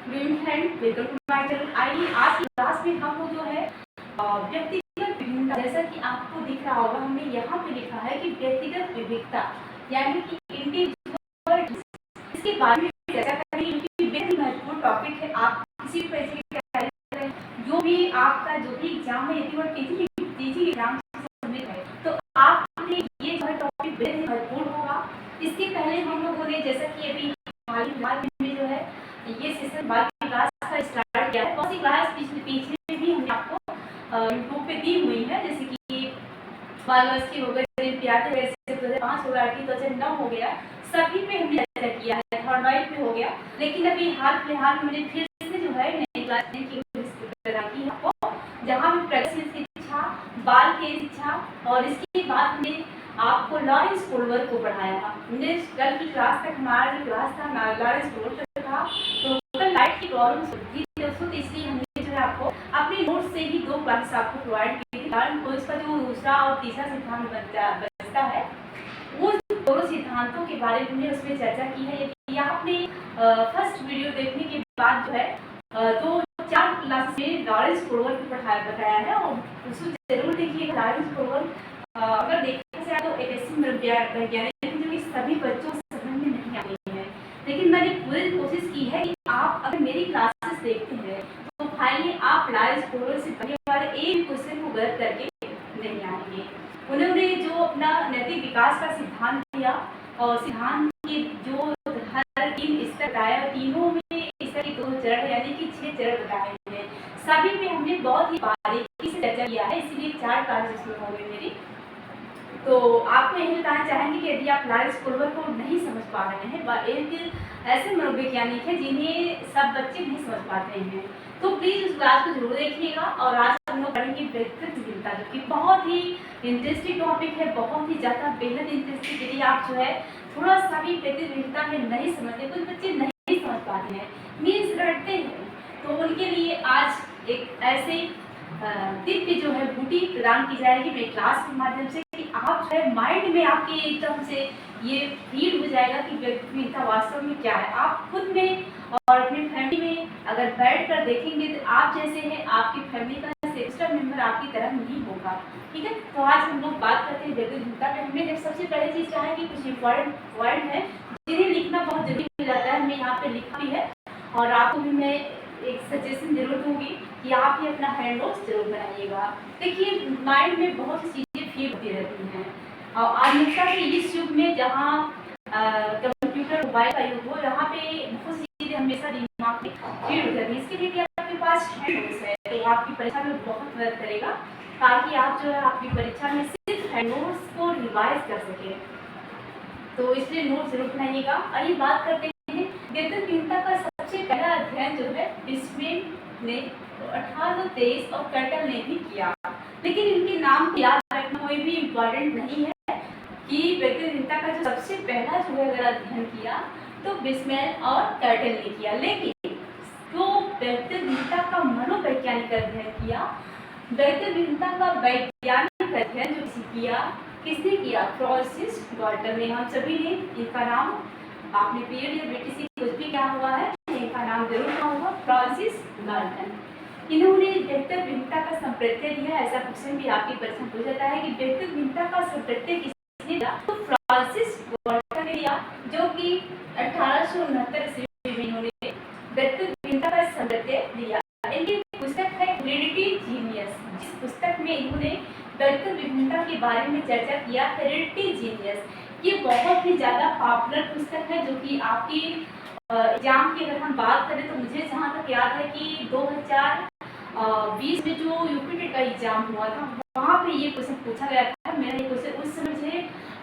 Friend, welcome to my channel. आइए आज की क्लास में हम लोग जो है व्यक्तिगत विभिन्नता, जैसा कि आपको दिख रहा होगा, हमने यहाँ पे लिखा है कि व्यक्तिगत विविधता यानी कि इंडिविजुअल, इसके बारे में चर्चा करेंगे क्योंकि बेहद ही महत्वपूर्ण टॉपिक है। आप किसी भी पैसे की तैयारी करें, जो भी आपका जो भी एग्जाम है, यदि वो टीचिंग एग्जाम सबमिट है, तो आपके लिए ये जो है टॉपिक बेहद ही महत्वपूर्ण होगा। इसके पहले हम लोगों ने जैसा कि अभी हाल में जो है ये सेशन बाल विकास का स्टार्ट किया है। बहुत सी क्लास पीछे भी हमने आपको यूट्यूब पे दी हुई है, जैसे कि बाल विकास की हो गई, 2005 हो गया, 2009 हो गया, सभी पे हमने चर्चा किया है। थर्ड पे हो गया, लेकिन अभी हाल फिलहाल मैंने फिर से जो है नई क्लास की है आपको, जहाँ भी प्रगतिशील शिक्षा, बाल की शिक्षा और इसके बाद हमने आपको लॉरेंस कोल्वर को पढ़ाया था। हमने कल की क्लास तक हमारा जो क्लास था लॉरेंस कोल्वर था, तो लाइट की प्रॉब्लम थी दोस्तों, इसलिए हमने जो है आपको अपने नोट से ही 2 क्लासेस आपको प्रोवाइड की थी। कारण को इसका जो दूसरा और तीसरा सिद्धांत बचता है, वो दोनों सिद्धांतों के बारे में हमने उसमें चर्चा की है। यदि आपने फर्स्ट वीडियो देखने के बाद जो है 2-4 क्लास में लॉरेंस कोल्वर को बताया है, और उसको जरूर देखिए। लॉरेंस कोल्वर अगर देखा जाए तो एक ऐसी वैज्ञानिक जो कि सभी बच्चों को समझ में नहीं आती है, लेकिन मैंने पूरी कोशिश की है कि आप अगर मेरी क्लासेस देखते हैं तो फाइनली आप लॉरेंस कोल्वर से पहले वाले एक क्वेश्चन को गलत करके नहीं आएंगे। उन्होंने जो अपना नैतिक विकास का सिद्धांत दिया और सिद्धांत के जो हर 3 स्तर बताया, तीनों में इस तरह के 2 चरण यानी कि 6 चरण बताए हैं। सभी में हमने बहुत ही बारीकी से चर्चा किया है, इसलिए 4 क्लासेस में होंगे मेरी। तो आपको यही बताना चाहेंगे कि यदि आप लॉरेंस कोल्वर को नहीं समझ पा रहे हैं, एक ऐसे मनोवैज्ञानिक है जिन्हें सब बच्चे नहीं समझ पाते हैं, तो प्लीज़ उस क्लास को जरूर देखिएगा। और आज हम लोग पढ़ेंगे व्यक्तिगत विविधता, जो कि बहुत ही इंटरेस्टिंग टॉपिक है, बहुत ही ज़्यादा बेहद इंटरेस्टिंग। यदि आप जो है थोड़ा सा भी व्यक्तिगत विविधता में नहीं समझते, कुछ बच्चे नहीं समझ पाते हैं, मीन्स रटते हैं, तो उनके लिए आज एक ऐसे दिव्य जो है बूटी प्रदान की जाएगी मेरी क्लास के माध्यम से, कि आप जो है माइंड में आपके एकदम से ये फीड हो जाएगा कि व्यक्तिगत वास्तव में क्या है। आप खुद में और अपनी फैमिली में अगर बैठ कर देखेंगे तो आप जैसे हैं, आपकी फैमिली का सिस्टम मेंबर आपकी तरह नहीं होगा। ठीक है, तो आज हम लोग बात करते हैं व्यक्तिगत में। हमने सबसे पहले चीज़ चाहे कि कुछ इंपॉर्टेंट पॉइंट है जिन्हें लिखना बहुत जरूरी हो जाता है। मैं यहाँ पे लिखा भी है, और आपको भी मैं एक सजेशन जरूर दूंगी कि आप ही अपना हैंड नोट्स जरूर बनाइएगा। देखिए, माइंड में बहुत सी चीज़ें फीड होती रहती हैं, और आधुनिकता के इस युग में जहाँ कंप्यूटर मोबाइल का युग हो, यहाँ पे बहुत सी चीज़ें हमेशा दिमाग में फीड हो जाती है। इसके लिए आपके पास हैंड नोट्स है, तो आपकी परीक्षा में बहुत मदद करेगा, ताकि आप जो है आपकी परीक्षा में सिर्फ हैंड नोट्स को रिवाइज कर सकें। तो इसलिए नोट जरूर बनाइएगा। आइए बात करते हैं व्यक्तिगत विविधता का। सबसे पहला अध्ययन जो है बिस्मेल ने 1823 और कर्टल ने भी किया, लेकिन इनके नाम को याद रखना कोई भी इम्पोर्टेंट नहीं है कि व्यक्तिगत विविधता का जो सबसे पहला जो है अगर अध्ययन किया तो बिस्मेल और कर्टल ने किया, लेकिन जो व्यक्तिगत विविधता का मनोवैज्ञानिक अध्ययन किया, व्यक्तिगत विविधता का वैज्ञानिक अध्ययन जो किया, किसने किया? फ्रांसिस गाल्टन ने। हम सभी ने इनका नाम आपने पीरियड या बीटीसी कुछ भी क्या हुआ है, इनका नाम जरूर क्या होगा, फ्रांसिस गाल्टन। इन्होंने व्यक्तिगत विविधता का संप्रत्यय दिया। ऐसा क्वेश्चन भी आपकी परीक्षा में पूछा जाता है कि व्यक्तिगत विविधता का संप्रत्यय किसने दिया? तो फ्रांसिस गाल्टन ने दिया, जो कि 1869 ईस्वी में इन्होंने व्यक्तिगत विविधता का संप्रत्यय दिया। इनकी पुस्तक है हेरिडिटी जीनियस, जिस पुस्तक में इन्होंने व्यक्तिगत विभिन्नता के बारे में चर्चा किया, हेरिडिटी जीनियस। ये बहुत ही ज़्यादा पॉपुलर पुस्तक है, जो कि आपकी एग्जाम की अगर हम बात करें तो मुझे जहाँ तक याद है कि 2020 में जो यूपीटेट का एग्जाम हुआ था, वहाँ पे ये क्वेश्चन पूछा गया था। मेरा ये क्वेश्चन उस समय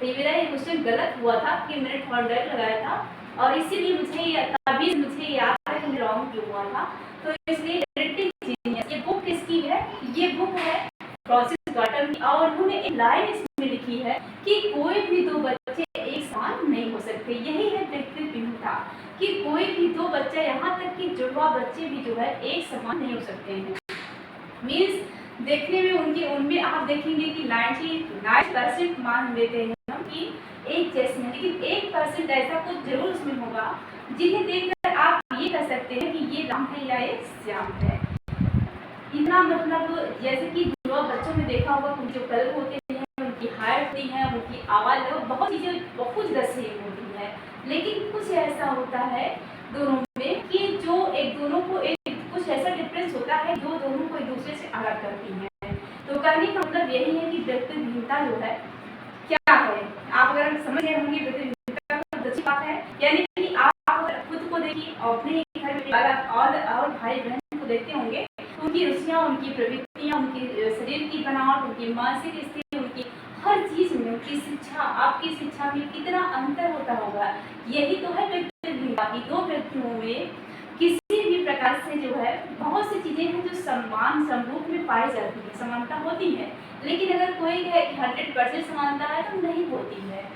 मेरा ये क्वेश्चन गलत हुआ था कि मैंने थर्ड लगाया था, और इसीलिए मुझे याद है कि रॉन्ग क्यों हुआ था। तो इसलिए हेरिडिटी जीनियस ये बुक किसकी है? ये बुक है फ्रांसिस गाल्टन की, और उन्होंने एक लाइन इसमें लिखी है कि कोई भी 2 बच्चे एक समान नहीं हो सकते। यही है व्यक्तिगत विविधता, कि कोई भी 2 बच्चा, यहाँ तक कि जुड़वा बच्चे भी जो है एक समान नहीं हो सकते हैं। मीन्स देखने में उनमें आप देखेंगे कि 99% मान लेते हैं हम कि एक जैसे हैं, लेकिन 1% ऐसा कुछ जरूर उसमें होगा जिन्हें देखकर आप ये कह सकते हैं कि ये श्याम है या ये श्याम है। इतना मतलब जैसे कि जुड़वा बच्चों में देखा होगा, उनके जो कलर होते हैं, उनकी हाइट होती है, उनकी आवाज़, बहुत चीज़ें बहुत ज़्यादा सेम होती है। लेकिन कुछ ऐसा होता है दोनों में कि जो एक दोनों को एक कुछ ऐसा डिफरेंस होता है जो दोनों को एक दूसरे से अलग करती है। तो कहने का मतलब यही है कि व्यक्ति भिन्नता जो है क्या है, आप अगर समझ रहे होंगे व्यक्ति भिन्नता तो अच्छी बात है। यानी कि आप खुद को देखिए, अपने घर में और भाई बहन को देखते होंगे, उनकी रुचियाँ, उनकी प्रवृत्तियाँ, उनकी शरीर की बनावट, उनकी मानसिक स्थिति, उनकी हर चीज़ में, उनकी शिक्षा, आपकी शिक्षा में कितना अंतर होता होगा। यही तो है व्यक्ति भिन्नता की। दो व्यक्तियों में किसी भी प्रकार से जो है बहुत सी चीज़ें हैं जो समान समरूप में पाई जाती है, समानता होती है। लेकिन अगर कोई है कि 100% समानता है तो नहीं होती है।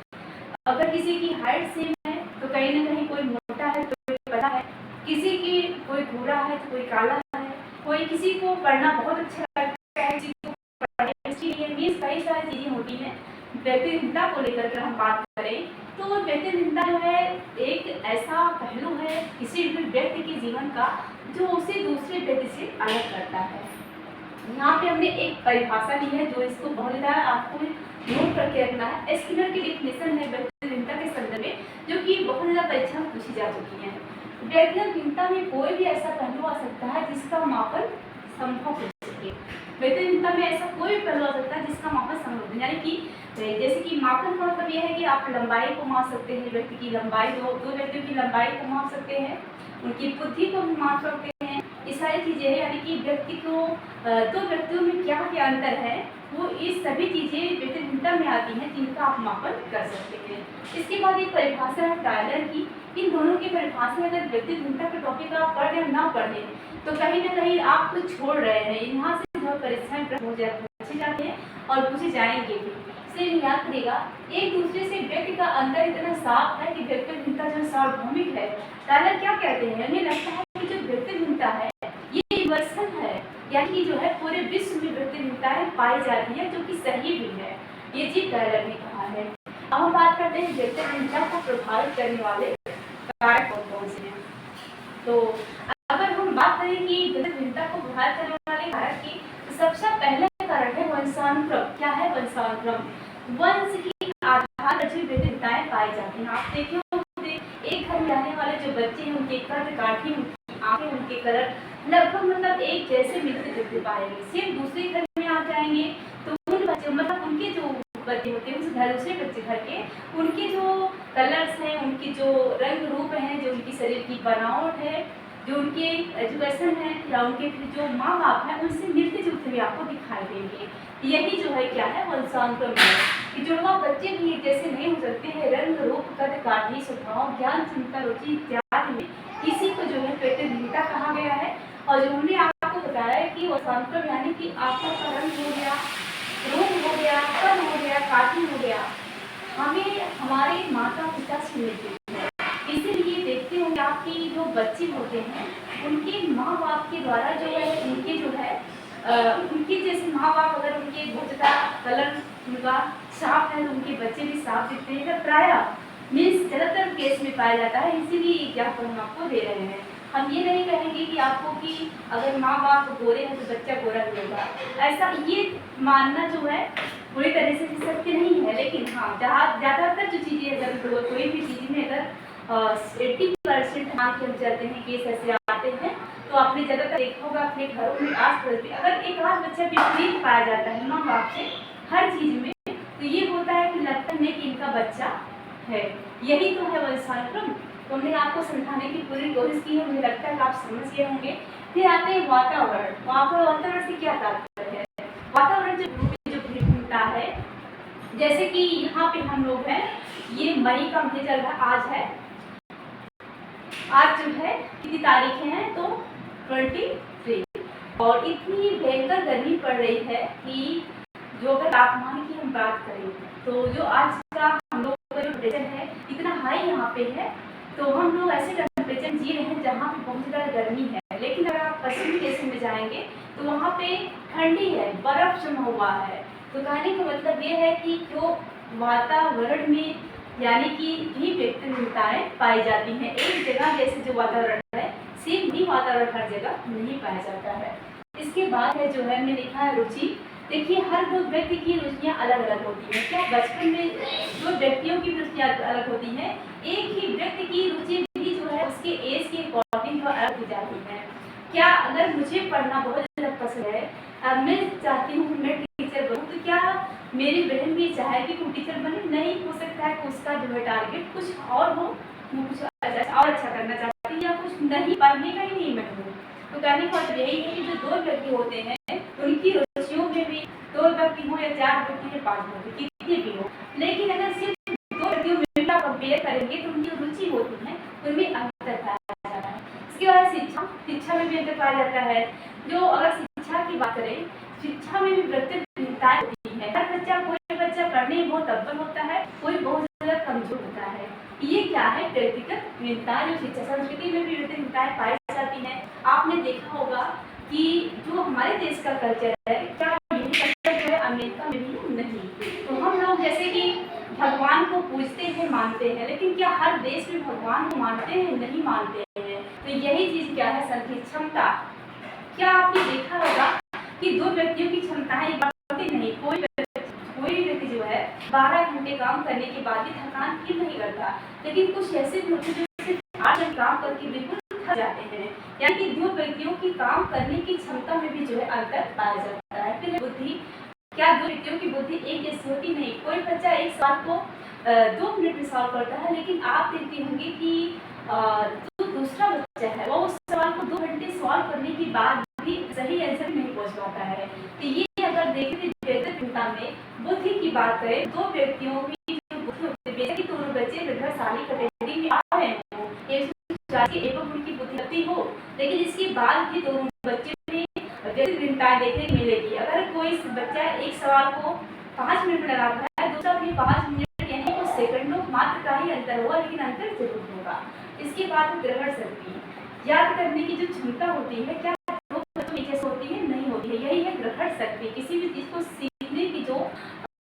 अगर किसी की हाइट सेम है तो कहीं ना कहीं कोई मोटा है तो कोई पतला है, किसी की कोई भूरा है तो कोई काला है, कोई किसी को पढ़ना बहुत अच्छा लगता है, किसी को पढ़ने कई सारी चीज़ें होती हैं। व्यक्ति भिन्नता को लेकर हम बात करें तो व्यक्ति भिन्नता जो है एक ऐसा पहलू है किसी भी व्यक्ति के जीवन का जो उसे दूसरे व्यक्ति से अलग करता है। यहाँ पे हमने एक परिभाषा ली है जो इसको बहुत ज़्यादा आपको नोट करके रखना है। स्किनर की डेफिनेशन है व्यक्ति भिन्नता के संदर्भ में, जो कि बहुत ज़्यादा परीक्षा में पूछी जा चुकी है। व्यक्तिगत भिन्नता में कोई भी ऐसा पहलू आ सकता है जिसका मापन संभव हो सके। व्यक्ति भिन्नता में ऐसा कोई भी पहलू आ सकता है जिसका मापन संभव हो, यानी कि जैसे कि मापन का मतलब यह है कि आप लंबाई को माप सकते हैं, व्यक्ति की लंबाई, दो व्यक्तियों की लंबाई को माप सकते हैं, उनकी बुद्धि को भी माप सकते हैं। ये सारी चीज़ें हैं, यानी कि व्यक्ति को दो व्यक्तियों में क्या क्या अंतर है, वो ये सभी चीज़ें व्यक्ति भिन्नता में आती हैं जिनका आप मापन कर सकते हैं। इसके बाद एक परिभाषा है टायलर की। इन दोनों की परिभाषा अगर व्यक्ति भिन्नता के टॉपिक आप पढ़ रहे हैं ना पढ़े तो कहीं ना कहीं आप कुछ छोड़ रहे हैं। यहाँ से जो परीक्षाएं पूछे जाते हैं और पूछे जाएंगे भी, इसलिए याद करिएगा। एक दूसरे से व्यक्ति का अंतर इतना साफ है कि व्यक्ति भिन्नता जो सार्वभौमिक है। टायलर क्या कहते हैं, उन्हें लगता है कि जो व्यक्ति भिन्नता है ये यूनिवर्सल है, यानी कि जो है पूरे विश्व में व्यक्ति भिन्नताएं पाई जाती है, जो कि सही भी है। ये चीज टायलर ने कहा है। अब हम बात करते हैं व्यक्ति भिन्नता को प्रभावित करने वाले कारक कौन से हैं। तो अगर हम बात करें कि व्यक्ति भिन्नता को प्रभावित करने वाले कारक की, तो सबसे पहले कारक है वंशानुक्रम। क्या है वंशानुक्रम? वंश की आधार पर जो व्यक्ति भिन्नताएं पाई जाती हैं। आप देखिए एक घर में रहने वाले जो बच्चे हैं उनके कद काठी, उनकी आंखें, उनके कलर लगभग मतलब एक जैसे मिलते जुलते पाएंगे। सिर्फ दूसरे घर में आप जाएंगे तो उन बच्चों मतलब उनके जो बच्चे होते हैं उस घर, दूसरे बच्चे घर के, उनके जो कलर्स हैं, उनकी जो रंग रूप हैं, जो उनकी शरीर की बनावट है, जो उनके एजुकेशन है या उनके जो माँ बाप हैं उनसे मिलते जुलते हुए आपको दिखाई देंगे। यही जो है क्या है वंशानुक्रम है कि जुड़वा बच्चे भी एक जैसे नहीं हो सकते हैं रंग रूप कद काठी स्वभाव ज्ञान चिंता रुचि इत्यादि में। इसी को जो है व्यक्ति भिन्नता कहा गया है। और जो हमने आपको बताया है कि वंशानुक्रम यानी कि आंखों का रंग हो गया, रूप हो गया, कद हो गया, काठी हो गया, हमें हमारे माता पिता से मिलते हैं। इसीलिए देखते होंगे आपकी जो बच्चे होते हैं उनके माँ बाप के द्वारा जो है उनके जो है उनके जैसे माँ बाप अगर उनके बहुत ज़्यादा कलर उनका साफ है तो उनके बच्चे भी साफ दिखते हैं। प्राय मीन्स ज़्यादातर केस में पाया जाता है। इसीलिए एग्जाम्पल हम आपको दे रहे हैं। हम ये नहीं कहेंगे कि आपको कि अगर माँ बाप गोरे हैं तो बच्चा गोरा ही होगा, ऐसा ये मानना जो है पूरी तरह से सत्य नहीं है। लेकिन हाँ ज़्यादातर जो चीज़ें अगर कोई भी चीज़ में अगर 80% मान के हम चलते हैं केस ऐसे आते हैं तो आपने ज़्यादातर देखा होगा अपने घरों में आस पड़ोस में अगर एक आध बच्चा विपरीत पाया जाता है माँ बाप से हर चीज़ में, तो ये होता है कि लगता नहीं कि इनका बच्चा है। यही तो है वंशानुक्रम। तो हमने आपको समझाने की पूरी कोशिश की है, मुझे लगता है कि आप समझ गए होंगे। फिर आते हैं वातावरण। वातावरण से क्या तात्पर्य है? वातावरण जो भिन्नता है, जैसे कि यहाँ पे हम लोग हैं, ये मई का महीना चल रहा आज है, आज जो है कितनी तारीखें हैं तो 23 और इतनी भयंकर गर्मी पड़ रही है कि जो अगर तापमान की हम बात करें तो जो आज का हम लोग का जो टेम्परेचर है इतना हाई यहाँ पे है, तो हम लोग ऐसे टेम्परेचर जी रहे हैं जहाँ पे बहुत ज़्यादा गर्मी है। लेकिन अगर आप पश्चिमी देश में जाएंगे तो वहाँ पे ठंडी है, बर्फ जमा हुआ है। तो कहने का मतलब ये है कि जो वातावरण में यानी कि भी व्यक्ति भिन्नताएं पाई जाती हैं। एक जगह जैसे जो वातावरण है सेम ही वातावरण हर जगह नहीं पाया जाता है। इसके बाद है जो है हमने लिखा है रुचि। देखिए हर दो व्यक्ति की रुचियाँ अलग अलग होती हैं। क्या बचपन में दो व्यक्तियों की रुचियाँ अलग होती हैं, एक ही व्यक्ति की रुचि भी जो है उसके एज के अकॉर्डिंग जो अलग हो जाती है। क्या अगर मुझे पढ़ना बहुत ज़्यादा पसंद है, मैं चाहती हूँ मैं टीचर बनूँ, तो क्या मेरी बहन भी चाहेगी कि वो टीचर बने? नहीं, हो सकता है कि उसका जो है टारगेट कुछ और हो, वो कुछ और अच्छा करना चाहती है, या कुछ नहीं पढ़ने का ही नहीं मन हो। तो कहने का मतलब यही है कि जो दो व्यक्ति होते हैं उनकी रुचियों में भी दो व्यक्ति हो या चार व्यक्ति या पांच व्यक्ति कितने भी हो, लेकिन अगर सिर्फ दो व्यक्तियों में कंपेयर करेंगे तो उनकी रुचि होती है उनमें अंतर पाया जाता है। इसके बाद शिक्षा में भी अंतर पाया जाता है। जो अगर शिक्षा की बात करें, शिक्षा में भी व्यक्तिगत भिन्नताएं होती है। हर बच्चा कोई बच्चा पढ़ने में बहुत अव्वल होता है, कोई बहुत ज्यादा कमजोर होता है। ये क्या है? व्यक्तिगत भिन्नताएं। जो शिक्षा संस्कृति में भी व्यक्तिगत भिन्नताएं पाई जाती है। आपने देखा होगा कि जो हमारे देश का कल्चर है, क्या यही कल्चर जो है अमेरिका में भी नहीं। तो हम लोग जैसे कि भगवान को पूजते हैं, मानते हैं, लेकिन क्या हर देश में भगवान को मानते हैं? नहीं मानते हैं। तो यही चीज क्या है? संगीत क्षमता। क्या आपने देखा होगा कि दो व्यक्तियों की क्षमताएं एक बार नहीं, कोई व्यक्ति जो है 12 घंटे काम करने के बाद भी थकान फील नहीं करता, लेकिन कुछ ऐसे भी होते हैं जो सिर्फ 8 घंटे काम करके बिल्कुल थक जाते हैं। यानी कि दो व्यक्तियों की काम करने की क्षमता में भी जो है अंतर पाया जाता है। फिर बुद्धि। क्या दो व्यक्तियों की बुद्धि एक जैसी होती? नहीं। कोई बच्चा एक सवाल को 2 मिनट में सॉल्व करता है, लेकिन आप देखते होंगे कि जो दूसरा बच्चा है वो उस सवाल को 2 घंटे सॉल्व करने के बाद भी सही आंसर नहीं पहुंच पाता है। तो ये अगर देखें व्यक्तिगत भिन्नता में बुद्धि की बात करें, दो व्यक्तियों की जो बुद्धि होती है, बेशक दोनों बच्चे प्रतिभाशाली कैटेगरी में आ रहे हो, एवं उनकी बुद्धि हो, लेकिन इसके बाद भी दोनों बच्चे में व्यक्तिगत भिन्नताएं देखने को मिलेगी। अगर कोई बच्चा एक सवाल को 5 मिनट में लगाता है, दूसरा भी 5 मिनट यानी कुछ सेकंडों मात्र का ही अंतर होगा, लेकिन अंतर जरूर होगा। इसके बाद ग्रहण शक्ति, याद करने की जो क्षमता होती है, क्या दो बच्चों में जैसे होती है? नहीं होती है। यही है ग्रहण शक्ति। किसी भी चीज को सीखने की जो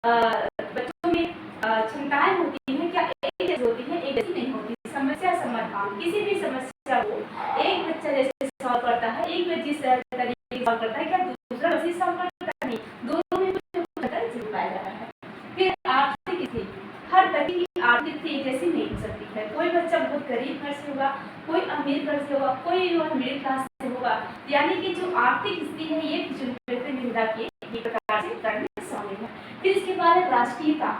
बच्चों में क्षमताएं होती हैं, क्या एक जैसी होती है? एक जैसी नहीं होती। समस्या समाधान, किसी भी समस्या को एक बच्चा जैसे सॉल्व करता है, एक बच्चे तरीके सॉल्व करता है, क्या दूसरा वैसे सॉल्व करता नहीं। दोनों में कुछ अंतर जरूर पाया जाता है। फिर आर्थिक स्थिति, हर व्यक्ति की आर्थिक स्थिति एक जैसी नहीं हो सकती है। कोई बच्चा बहुत गरीब घर से होगा, कोई अमीर घर से होगा, कोई मिडिल क्लास से होगा। यानी कि जो आर्थिक स्थिति है ये व्यक्तिगत भिन्नता के एक प्रकार से करने शामिल है। फिर इसके बाद है राष्ट्रीयता।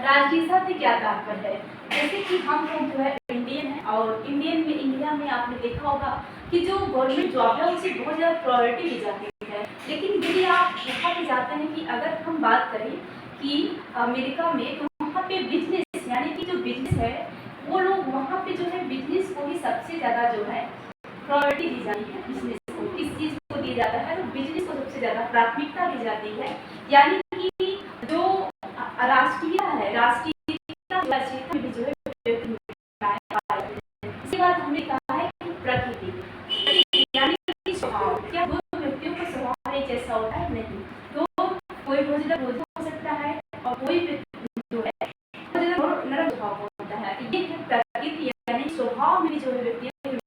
राष्ट्रीयता से क्या तात्पर्य है? जैसे कि हम लोग जो है इंडियन है, और इंडिया में आपने देखा होगा कि जो गवर्नमेंट जॉब है उसे बहुत ज़्यादा प्रायोरिटी दी जाती है। लेकिन यदि आप वहाँ पे जाते हैं कि अगर हम बात करें कि अमेरिका में, तो वहाँ पे बिजनेस यानी कि जो बिजनेस है वो लोग वहाँ पे जो है बिजनेस को ही सबसे ज़्यादा जो है प्रायोरिटी दी जाती है। बिजनेस को किस चीज़ को दी जाता है? तो बिजनेस को सबसे ज़्यादा प्राथमिकता दी जाती है। यानी कि जो राष्ट्रीय है, राष्ट्रीयता में भी जो है इसके बाद हमने कहा है कि प्रकृति यानी कि स्वभाव। क्या दो व्यक्तियों का स्वभाव एक जैसा होता है? नहीं। तो कोई बहुत ज़्यादा क्रोधी हो सकता है और कोई जो है बहुत ज़्यादा नरम स्वभाव होता है। ये है प्रकृति यानी स्वभाव में जो है व्यक्तियों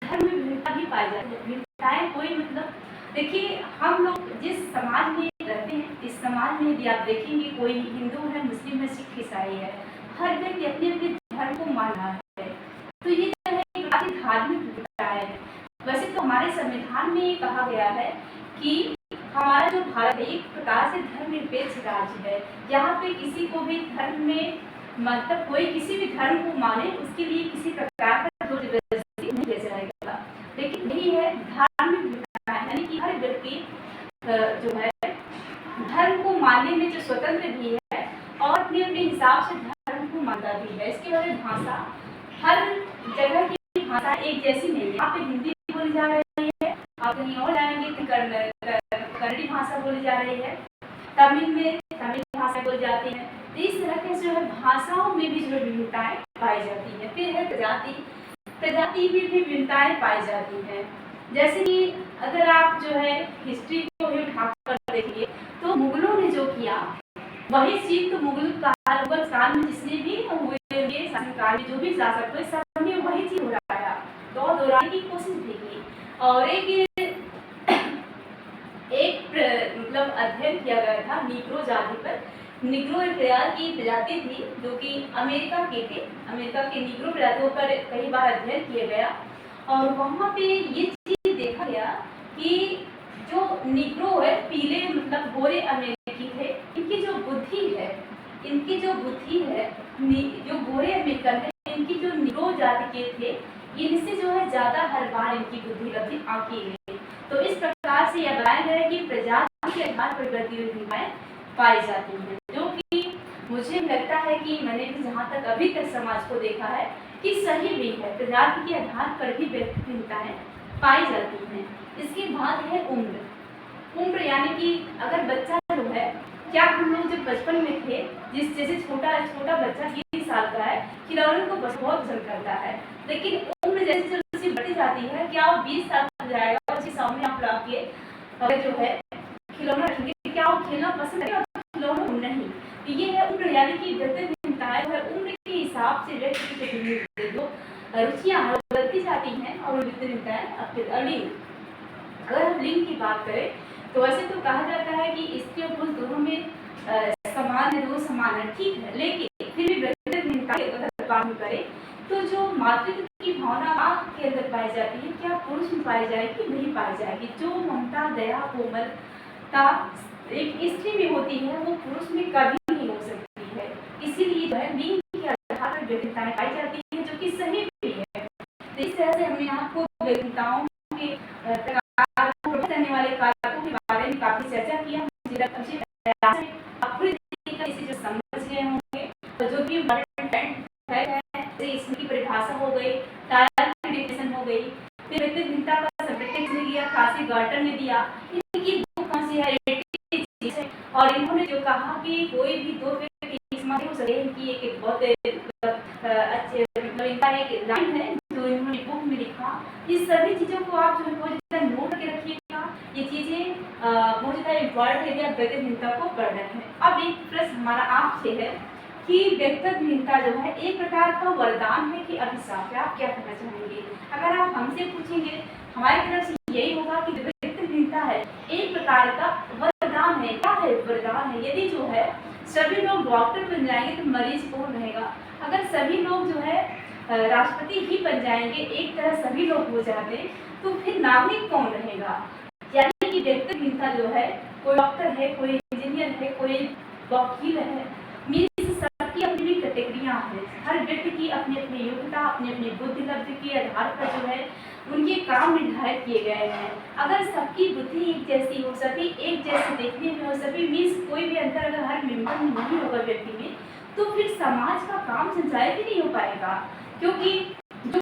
धर्म में भिन्नता भी पाई जाती है। भिन्नताएं कोई मतलब, देखिए हम लोग जिस समाज में रहते हैं, इस समाज में यदि आप देखेंगे कोई हिंदू है, मुस्लिम है, सिख, ईसाई है, हर व्यक्ति अपने अपने धर्म को मान रहा है। तो ये जो है एक काफी धार्मिक भिन्नता है। वैसे तो हमारे संविधान में ये कहा गया है कि हमारा जो भारत है एक प्रकार से धर्मनिरपेक्ष राज्य है। यहाँ पे किसी को भी धर्म में मतलब कोई किसी भी धर्म को माने उसके लिए किसी प्रकार का जोर जबरदस्ती नहीं किया जाएगा। लेकिन यही है धार्मिक भिन्नता, यानी कि हर व्यक्ति जो है धर्म को मानने में जो स्वतंत्र भी है और अपने अपने हिसाब से धर्म को मानता भी है। इसके बाद भाषा, हर जगह की भाषा एक जैसी नहीं है। आप हिंदी बोली जा रही है, आप कहीं और जाएंगे तो कन्नड़ी भाषा बोली जा रही है, तमिल में तमिल भाषा बोली जाती है। तो इस तरह के जो है भाषाओं में भी जो विभिन्नताएं पाई जाती है। फिर है प्रजाति में भी विभिन्नताएं पाई जाती हैं। जैसे कि अगर आप जो है हिस्ट्री को ही उठाकर देखिए तो मुगलों ने जो किया वही चीज तो मुगल काल में जिसने भी हुए शासनकाल में जो भी शासक हुए सबने वही चीज उठाया। की कोशिश भी की। और मतलब अध्ययन किया गया था निग्रो जाति पर। निग्रो एक की प्रजाति थी जो कि अमेरिका के निग्रो प्रजातियों पर कई बार अध्ययन किया गया, और वहाँ पे ये चीज देखा गया कि जो निग्रो है, पीले मतलब गोरे अमेरिकी थे, इनकी जो बुद्धि है जो गोरे अमेरिकन है, इनकी जो निग्रो जाति के थे, इनसे जो है ज्यादा हर बार इनकी बुद्धि लब्धि आंकी गई। तो इस प्रकार से यह बताया गया है कि प्रजाति के आधार पर गतिविधियां पाई जाती हैं, जो कि मुझे लगता है कि मैंने भी जहाँ तक अभी तक समाज को देखा है कि सही भी है, प्रजाति के आधार पर भी व्यक्तिगतताएं पाई जाती हैं। इसके बाद है उम्र यानी कि अगर बच्चा जो है, क्या हम लोग जब बचपन में थे, जैसे छोटा बच्चा 20 साल का है, खिलौने को बहुत पसंद करता है, लेकिन उम्र जैसे जैसे बढ़ती जाती है, क्या वो 20 साल हो जाएगा और उसके सामने आप लाके अगर जो है खिलौना रखेंगे, क्या वो खेलना पसंद करेगा? खिलौना नहीं। तो ये है उम्र यानी कि व्यक्तिगतताएं उम्र के हिसाब से व्यक्ति की जो रुचियां बदलती जाती हैं और व्यक्तिगतताएं लिंग। अगर हम लिंग की बात करें तो वैसे तो कहा जाता है कि स्त्री और पुरुष दोनों में समान है, दो समान है, ठीक है, लेकिन फिर भी व्यक्तिगतता की अगर बात करें तो जो मातृत्व की भावना आपके अंदर पाई जाती है, क्या पुरुष में पाई जाएगी? नहीं पाई जाएगी। जो ममता, दया, कोमलता एक स्त्री में होती है, वो पुरुष में कभी नहीं हो सकती है। इसीलिए जो है लिंग के आधार पर व्यक्तिगतताएं पाई जाती है, जो कि सही भी है। तो इस तरह से हमने आपको व्यक्तिगतताओं के प्रकार करने वाले कारकों के बारे में काफी चर्चा किया। इसे जो समझ गए होंगे, तो जो भी इसकी परिभाषा हो गई, डेफिनेशन हो गई, फिर व्यक्तिगतता का सबटेक्स्ट ने दिया, खासी गार्टर ने दिया, इनकी दो कौन सी है, और इन्होंने जो कहा कि कोई भी दो व्यक्ति हो सके, इनकी एक बहुत अच्छे मतलब इनका एक लाइन है जो इन्होंने बुक में लिखा। इस सभी चीजों को आप जो है बहुत ज्यादा नोट करके रखिएगा, ये चीजें बहुत ज्यादा इम्पोर्टेंट है आप व्यक्तिगतता को पढ़ रहे हैं। अब एक प्रश्न हमारा आपसे है कि व्यक्तिगतता जो है एक प्रकार का वरदान है कि अभिशाप है? आप क्या कहना चाहेंगे? अगर आप हमसे पूछेंगे, हमारी तरफ से यही होगा कि व्यक्तिगतता है एक प्रकार का वरदान है। क्या है? वरदान है। यदि जो है सभी लोग डॉक्टर बन जाएंगे तो मरीज कौन रहेगा? अगर सभी लोग जो है राष्ट्रपति ही बन जाएंगे, एक तरह सभी लोग हो जाते, तो फिर नागरिक कौन रहेगा? यानी कि व्यक्तिगतता जो है, कोई डॉक्टर है, कोई इंजीनियर है, कोई वकील है, सबकी अपनी कैटेगरियां हैं। हर व्यक्ति की अपनी अपनी योग्यता, अपनी अपनी बुद्धि लब्धि के आधार पर जो है उनके काम निर्धारित किए गए हैं। अगर सबकी बुद्धि एक जैसी हो, सभी एक जैसे देखने में हो, सभी मीन्स कोई भी अंतर अगर हर मेंबर में नहीं होगा व्यक्ति में, तो फिर समाज का काम संचालित ही नहीं हो पाएगा। क्योंकि जो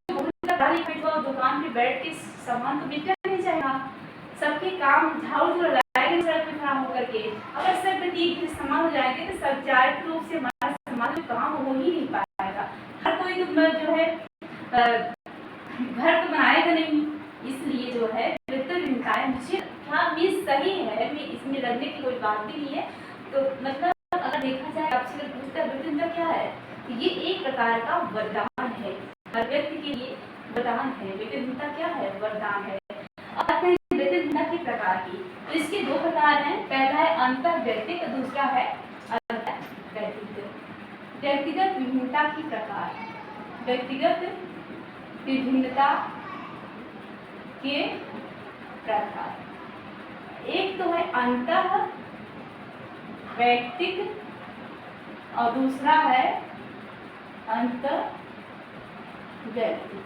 दुकान पे बैठ के सामान तो बिकना नहीं चाहेगा, सबके काम झाड़ू जो लगाएंगे सड़क पे खड़ा होकर के, अगर सब प्रति समान हो जाएंगे तो संचालित रूप से हमारा समाज में काम हो ही नहीं पाएगा। हर कोई तो जो है घर तो बनाएगा नहीं। इसलिए जो है व्यक्तिगतताएं मुझे क्या मीन्स सही है, मैं इसमें लगने की कोई बात भी नहीं है। तो मतलब अगर देखा जाए, आपसे अगर पूछता व्यक्तिगतता क्या है, तो ये एक प्रकार का वरदान है, हर व्यक्ति के लिए वरदान है। व्यक्तिगतता क्या है? वरदान है। अब व्यक्तिगतता के प्रकार की, तो इसके दो प्रकार हैं। पहला है अंतर्व्यक्तिक, दूसरा है व्यक्तिगत। व्यक्तिगत विभिन्नता की प्रकार, व्यक्तिगत विभिन्नता के प्रकार, एक तो है अंतः वैयक्तिक और दूसरा है अंतर व्यक्तिक।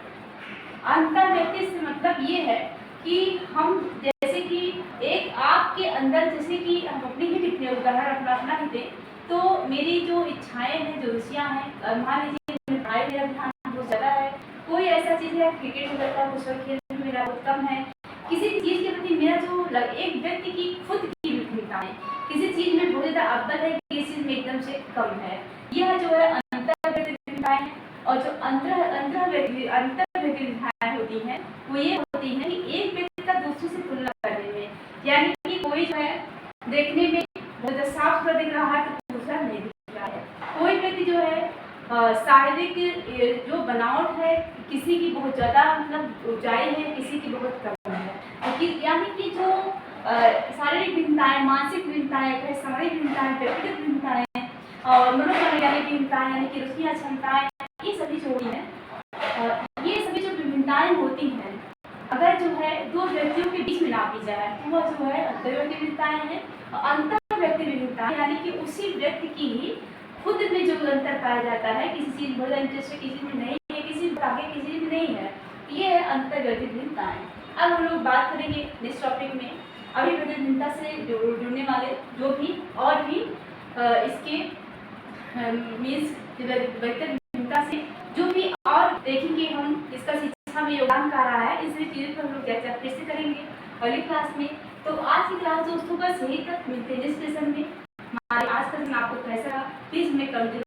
अंतर व्यक्तिक से मतलब ये है कि हम जैसे कि एक आपके अंदर, जैसे कि हम अपनी ही लिखने उदाहरण अपना ही दें, तो मेरी जो इच्छाएं हैं, जो रुचियां हैं, मान लीजिए पढ़ाई मेरा ध्यान बहुत ज़्यादा है, कोई ऐसा चीज़ है क्रिकेट में करता है, कुछ खेल में मेरा बहुत कम है, किसी चीज़ के प्रति मेरा जो एक व्यक्ति की खुद की विभिन्नता है, किसी चीज़ में बहुत ज़्यादा अव्वल है, किसी चीज़ में एकदम से कम है। यह जो है अंतर विभिन्नताएं। और जो अंतर विभिन्नताएं होती हैं वो ये होती हैं कि एक व्यक्ति का दूसरे से तुलना करने में, यानी कि कोई जो है देखने में बहुत साफ सुथरा दिख रहा है तो दूसरा नहीं दिख रहा है। कोई व्यक्ति जो है शारीरिक जो बनावट है, किसी की बहुत ज़्यादा मतलब ऊंचाई है, किसी की बहुत कम है। यानी कि जो शारीरिक भिन्नताएं, मानसिक भिन्नताएं, सामाजिक भिन्नताएं, व्यक्तिगत भिन्नताएं और मनोवैज्ञानिक भिन्नताएं यानी कि रुचियाँ, क्षमताएं, ये सभी जो होती हैं, ये सभी जो भिन्नताएं होती हैं, अगर जो है दो व्यक्तियों के बीच में नापी जाए तो वह जो है अंतर्व्यक्ति भिन्नताएं हैं। और अंतर्व्यक्ति भिन्नताएं यानी कि उसी व्यक्ति की खुद में जो अंतर पाया जाता है, किसी चीज़ में इंटरेस्ट है, किसी में नहीं है, किसी में आगे, किसी में नहीं है, ये है अंतर्व्यक्ति भिन्नताएं। अब हम लोग बात करेंगे नेक्स्ट टॉपिक में अभिव्यक्ति भिन्नता से जुड़ने वाले जो भी और भी इसके मीन्स व्यक्तिगत भिन्नता से जो भी और देखेंगे हम, इसका शिक्षा में योगदान कर रहा है, इस चीज़ों पर हम लोग चर्चा फिर से करेंगे अगली क्लास में। तो आज की क्लास दोस्तों बस यही तक, मिलते हैं नेक्स्ट सेशन में। हमारे आज का दिन आपको कैसा, प्लीज़ हमें कमेंट